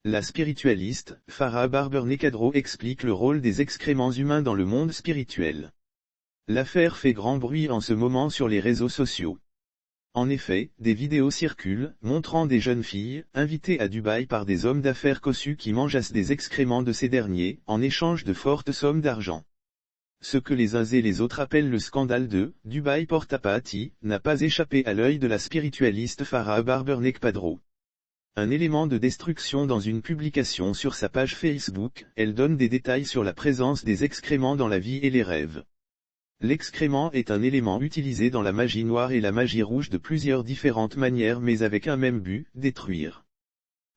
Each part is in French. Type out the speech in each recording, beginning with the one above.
La spiritualiste, Farah Barber-Nekadro explique le rôle des excréments humains dans le monde spirituel. L'affaire fait grand bruit en ce moment sur les réseaux sociaux. En effet, des vidéos circulent, montrant des jeunes filles, invitées à Dubaï par des hommes d'affaires cossus qui mangeassent des excréments de ces derniers, en échange de fortes sommes d'argent. Ce que les uns et les autres appellent le scandale de « Dubaï Port Apahati » n'a pas échappé à l'œil de la spiritualiste Farah Barber-Nekadro. Un élément de destruction dans une publication sur sa page Facebook, elle donne des détails sur la présence des excréments dans la vie et les rêves. L'excrément est un élément utilisé dans la magie noire et la magie rouge de plusieurs différentes manières mais avec un même but, détruire.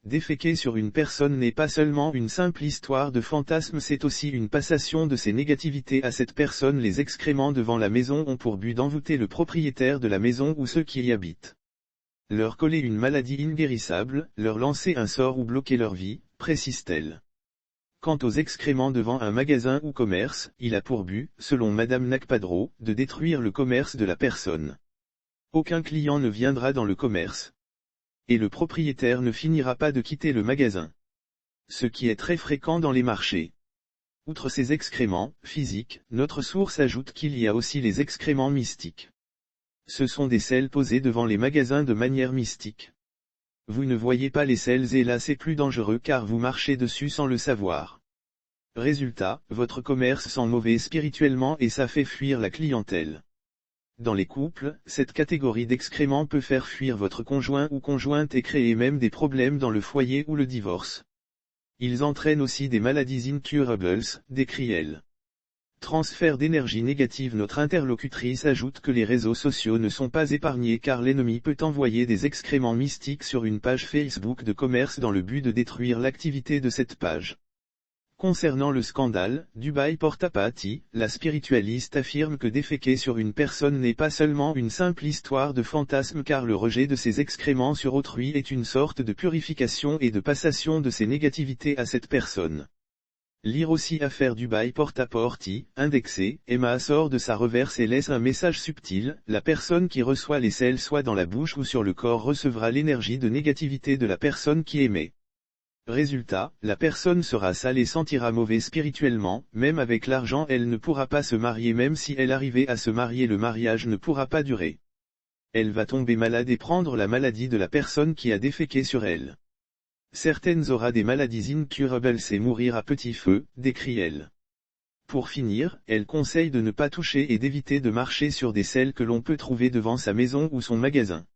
Déféquer sur une personne n'est pas seulement une simple histoire de fantasme, c'est aussi une passation de ses négativités à cette personne. Les excréments devant la maison ont pour but d'envoûter le propriétaire de la maison ou ceux qui y habitent. Leur coller une maladie inguérissable, leur lancer un sort ou bloquer leur vie, précise-t-elle. Quant aux excréments devant un magasin ou commerce, il a pour but, selon Madame Nekpadro, de détruire le commerce de la personne. Aucun client ne viendra dans le commerce. Et le propriétaire ne finira pas de quitter le magasin. Ce qui est très fréquent dans les marchés. Outre ces excréments physiques, notre source ajoute qu'il y a aussi les excréments mystiques. Ce sont des selles posées devant les magasins de manière mystique. Vous ne voyez pas les selles et là c'est plus dangereux car vous marchez dessus sans le savoir. Résultat, votre commerce sent mauvais spirituellement et ça fait fuir la clientèle. Dans les couples, cette catégorie d'excréments peut faire fuir votre conjoint ou conjointe et créer même des problèmes dans le foyer ou le divorce. Ils entraînent aussi des maladies incurables, décrit-elle. Transfert d'énergie négative. Notre interlocutrice ajoute que les réseaux sociaux ne sont pas épargnés car l'ennemi peut envoyer des excréments mystiques sur une page Facebook de commerce dans le but de détruire l'activité de cette page. Concernant le scandale, Dubaï Port Apahati, la spiritualiste affirme que déféquer sur une personne n'est pas seulement une simple histoire de fantasme car le rejet de ces excréments sur autrui est une sorte de purification et de passation de ces négativités à cette personne. Lire aussi affaire Dubaï Port Apahati, indexé, Emma sort de sa reverse et laisse un message subtil, la personne qui reçoit les selles soit dans la bouche ou sur le corps recevra l'énergie de négativité de la personne qui émet. Résultat, la personne sera sale et sentira mauvais spirituellement, même avec l'argent elle ne pourra pas se marier même si elle arrivait à se marier le mariage ne pourra pas durer. Elle va tomber malade et prendre la maladie de la personne qui a déféqué sur elle. Certaines aura des maladies incurables et mourir à petit feu, décrit-elle. Pour finir, elle conseille de ne pas toucher et d'éviter de marcher sur des selles que l'on peut trouver devant sa maison ou son magasin.